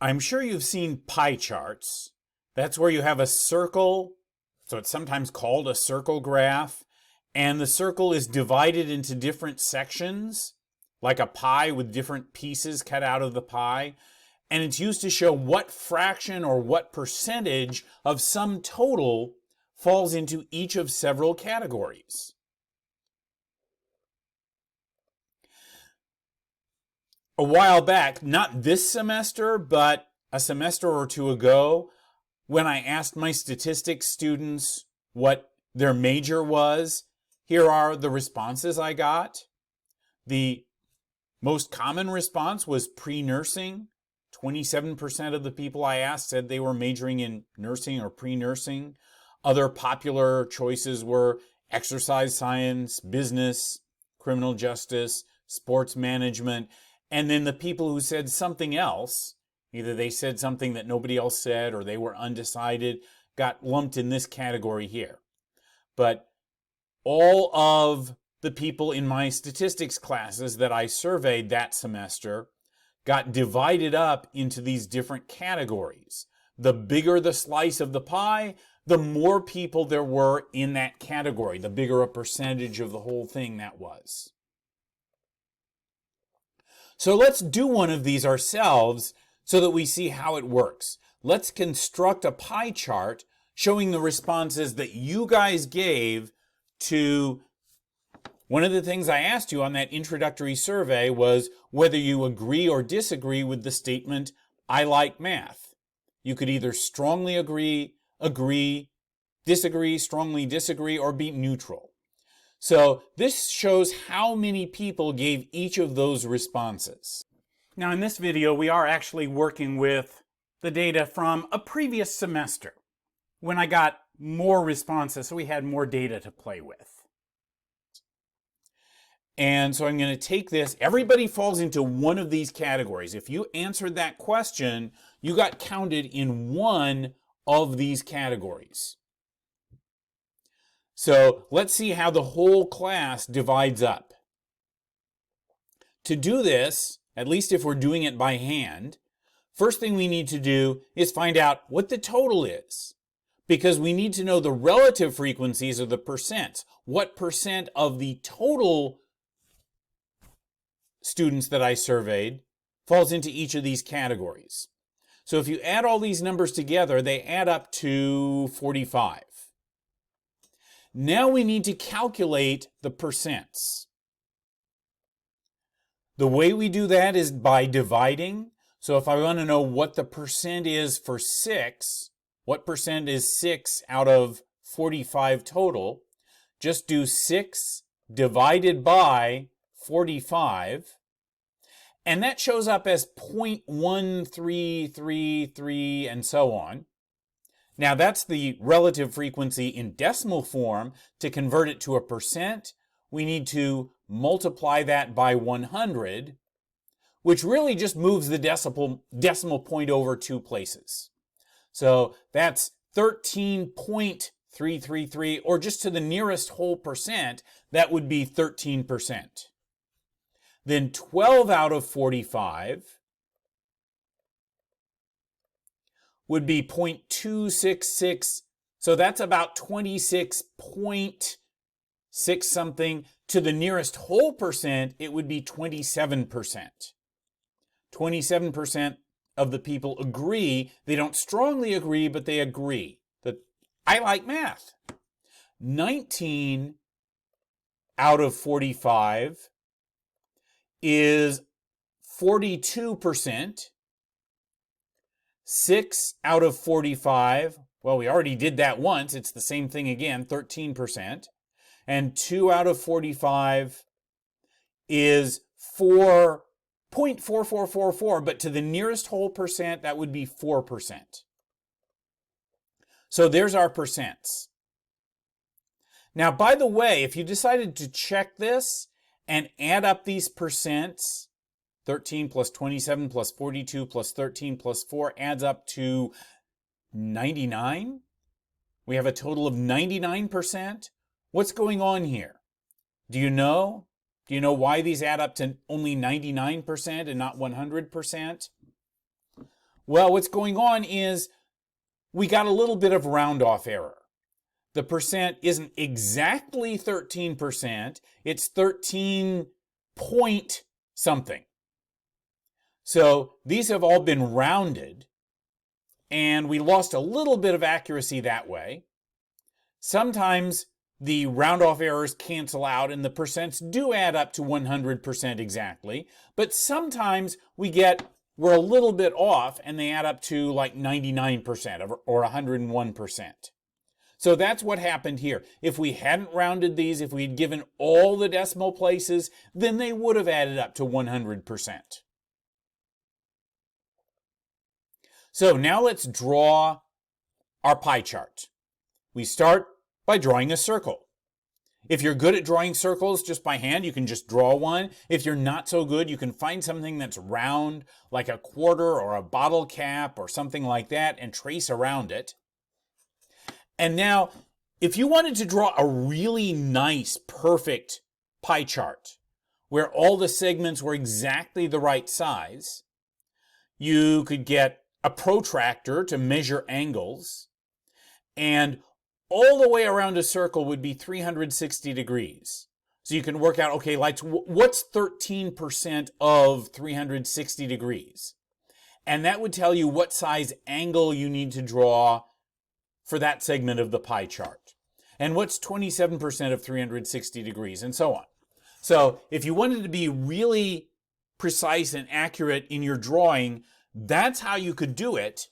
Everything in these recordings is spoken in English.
I'm sure you've seen pie charts. That's where you have a circle, so it's sometimes called a circle graph, and the circle is divided into different sections, like a pie with different pieces cut out of the pie, and it's used to show what fraction or what percentage of some total falls into each of several categories. A while back, not this semester, but a semester or two ago, when I asked my statistics students what their major was, here are the responses I got. The most common response was pre-nursing. 27% of the people I asked said they were majoring in nursing or pre-nursing. Other popular choices were exercise science, business, criminal justice, sports management. And then the people who said something else, either they said something that nobody else said or they were undecided, got lumped in this category here. But all of the people in my statistics classes that I surveyed that semester got divided up into these different categories. The bigger the slice of the pie, the more people there were in that category, the bigger a percentage of the whole thing that was. So let's do one of these ourselves so that we see how it works. Let's construct a pie chart showing the responses that you guys gave to one of the things I asked you on that introductory survey was whether you agree or disagree with the statement, I like math. You could either strongly agree, disagree, strongly disagree, or be neutral. So this shows how many people gave each of those responses. Now in this video, we are actually working with the data from a previous semester when I got more responses, so we had more data to play with. And so I'm going to take this. Everybody falls into one of these categories. If you answered that question, you got counted in one of these categories. So let's see how the whole class divides up. To do this, at least if we're doing it by hand, first thing we need to do is find out what the total is, because we need to know the relative frequencies of the percents. What percent of the total students that I surveyed falls into each of these categories. So if you add all these numbers together, they add up to 45. Now we need to calculate the percents. The way we do that is by dividing. So if I want to know what the percent is for 6, what percent is 6 out of 45 total, just do 6 divided by 45, and that shows up as 0.1333 and so on. Now that's the relative frequency in decimal form. To convert it to a percent, we need to multiply that by 100, which really just moves the decimal point over 2 places. So that's 13.333, or just to the nearest whole percent, that would be 13%. Then 12 out of 45 would be 0.266, so that's about 26.6 something. To the nearest whole percent, it would be 27%. 27% of the people agree. They don't strongly agree, but they agree that I like math. 19 out of 45 is 42%. 6 out of 45, well, we already did that once. It's the same thing again, 13%. And 2 out of 45 is 4.4444, but to the nearest whole percent, that would be 4%. So there's our percents. Now, by the way, if you decided to check this and add up these percents, 13 plus 27 plus 42 plus 13 plus 4 adds up to 99. We have a total of 99%. What's going on here? Do you know? Do you know why these add up to only 99% and not 100%? Well, what's going on is we got a little bit of round-off error. The percent isn't exactly 13%, it's 13 point something. So these have all been rounded, and we lost a little bit of accuracy that way. Sometimes the round-off errors cancel out and the percents do add up to 100% exactly, but sometimes we're a little bit off and they add up to like 99% or 101%. So that's what happened here. If we hadn't rounded these, if we had given all the decimal places, then they would have added up to 100%. So now let's draw our pie chart. We start by drawing a circle. If you're good at drawing circles just by hand, you can just draw one. If you're not so good, you can find something that's round, like a quarter or a bottle cap or something like that, and trace around it. And now, if you wanted to draw a really nice, perfect pie chart, where all the segments were exactly the right size, you could get a protractor to measure angles, and all the way around a circle would be 360 degrees. So you can work out, okay, like what's 13% of 360 degrees? And that would tell you what size angle you need to draw for that segment of the pie chart. And what's 27% of 360 degrees, and so on. So if you wanted to be really precise and accurate in your drawing, that's how you could do it,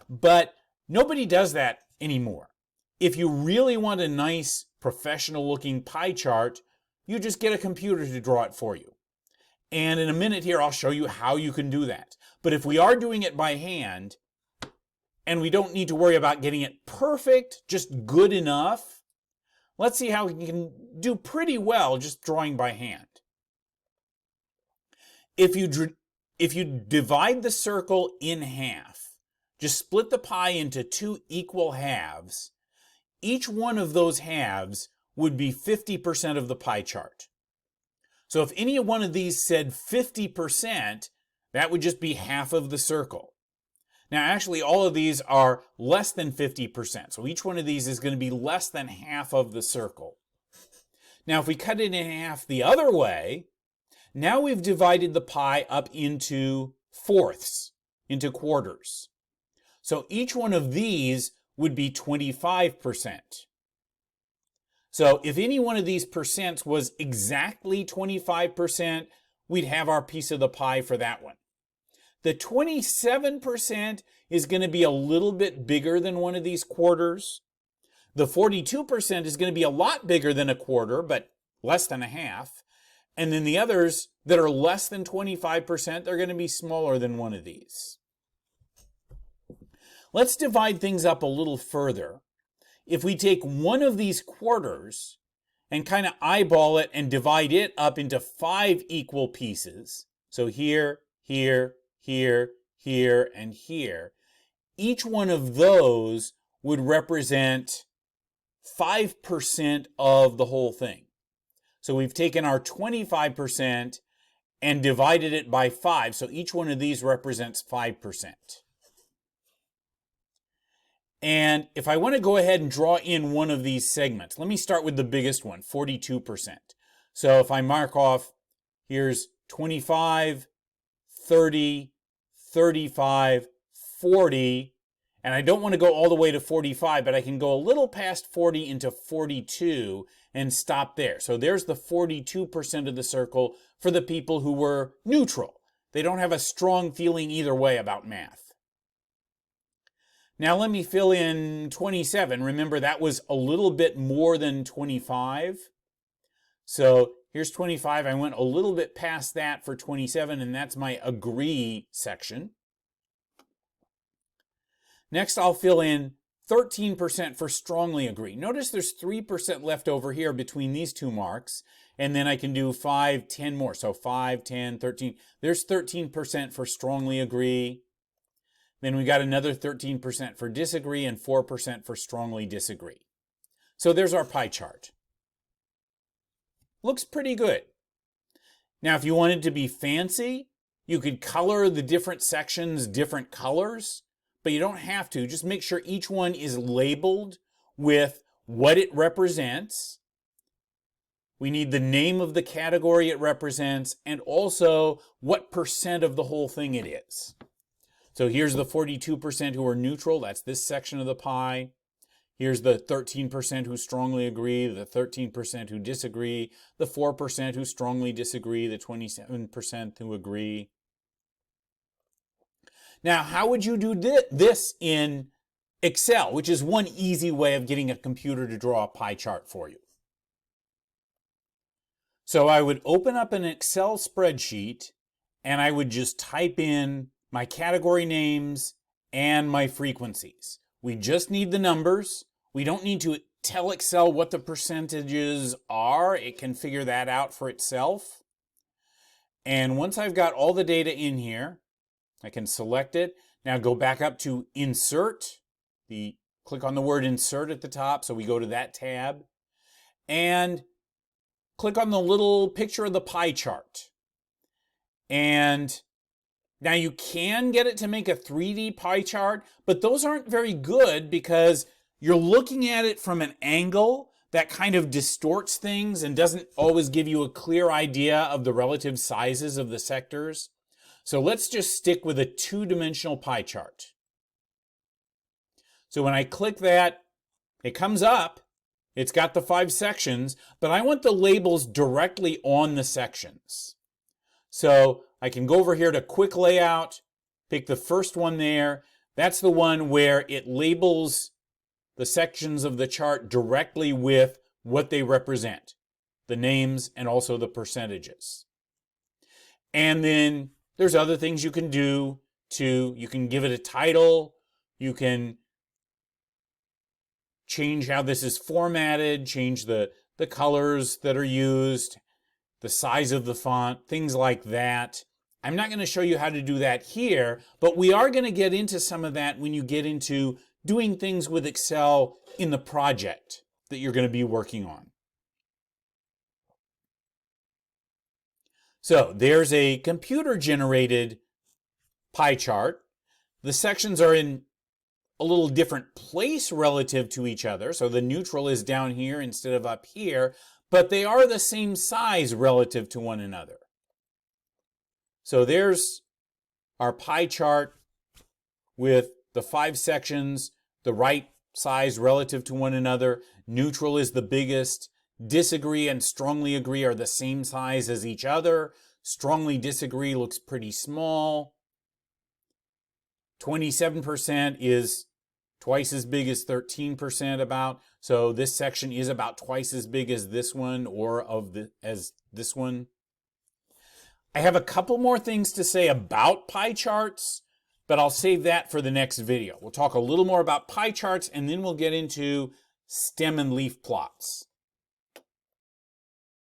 but nobody does that anymore. If you really want a nice, professional-looking pie chart, you just get a computer to draw it for you. And in a minute here, I'll show you how you can do that. But if we are doing it by hand, and we don't need to worry about getting it perfect, just good enough, let's see how we can do pretty well just drawing by hand. If you divide the circle in half, just split the pie into 2 equal halves, each one of those halves would be 50% of the pie chart. So if any one of these said 50%, that would just be half of the circle. Now actually all of these are less than 50%, so each one of these is going to be less than half of the circle. Now if we cut it in half the other way, now we've divided the pie up into fourths, into quarters. So each one of these would be 25%. So if any one of these percents was exactly 25%, we'd have our piece of the pie for that one. The 27% is going to be a little bit bigger than one of these quarters. The 42% is going to be a lot bigger than a quarter, but less than a half. And then the others that are less than 25%, they're going to be smaller than one of these. Let's divide things up a little further. If we take one of these quarters and kind of eyeball it and divide it up into 5 equal pieces, so here, here, here, here, and here, each one of those would represent 5% of the whole thing. So we've taken our 25% and divided it by 5, so each one of these represents 5%. And if I want to go ahead and draw in one of these segments, let me start with the biggest one, 42%. So if I mark off, here's 25, 30, 35, 40, and I don't want to go all the way to 45, but I can go a little past 40 into 42 and stop there. So there's the 42% of the circle for the people who were neutral. They don't have a strong feeling either way about math. Now let me fill in 27. Remember, that was a little bit more than 25. So here's 25. I went a little bit past that for 27, and that's my agree section. Next, I'll fill in 13% for strongly agree. Notice there's 3% left over here between these two marks, and then I can do 5, 10 more. So 5, 10, 13. There's 13% for strongly agree. Then we got another 13% for disagree and 4% for strongly disagree. So there's our pie chart. Looks pretty good. Now, if you wanted to be fancy, You could color the different sections different colors, but you don't have to. Just make sure each one is labeled with what it represents. We need the name of the category it represents and also what percent of the whole thing it is. So here's the 42% who are neutral. That's this section of the pie. Here's the 13% who strongly agree, the 13% who disagree, the 4% who strongly disagree, the 27% who agree. Now, how would you do this in Excel, which is one easy way of getting a computer to draw a pie chart for you? So I would open up an Excel spreadsheet and I would just type in my category names and my frequencies. We just need the numbers. We don't need to tell Excel what the percentages are. It can figure that out for itself. And once I've got all the data in here, I can select it. Now go back up to Insert. Click on the word Insert at the top, so we go to that tab. And click on the little picture of the pie chart. And now you can get it to make a 3D pie chart, but those aren't very good because you're looking at it from an angle that kind of distorts things and doesn't always give you a clear idea of the relative sizes of the sectors. So let's just stick with a two-dimensional pie chart. So when I click that, it comes up. It's got the 5 sections, but I want the labels directly on the sections. So I can go over here to Quick Layout, pick the first one there. That's the one where it labels the sections of the chart directly with what they represent, the names and also the percentages. And then there's other things you can do you can give it a title, you can change how this is formatted, change the colors that are used, the size of the font, things like that. I'm not going to show you how to do that here, but we are going to get into some of that when you get into doing things with Excel in the project that you're going to be working on. So there's a computer-generated pie chart. The sections are in a little different place relative to each other. So the neutral is down here instead of up here, but they are the same size relative to one another. So there's our pie chart with the 5 sections, the right size relative to one another. Neutral is the biggest. Disagree and strongly agree are the same size as each other. Strongly disagree looks pretty small. 27% is twice as big as 13% about. So this section is about twice as big as this one as this one. I have a couple more things to say about pie charts, but I'll save that for the next video. We'll talk a little more about pie charts and then we'll get into stem and leaf plots.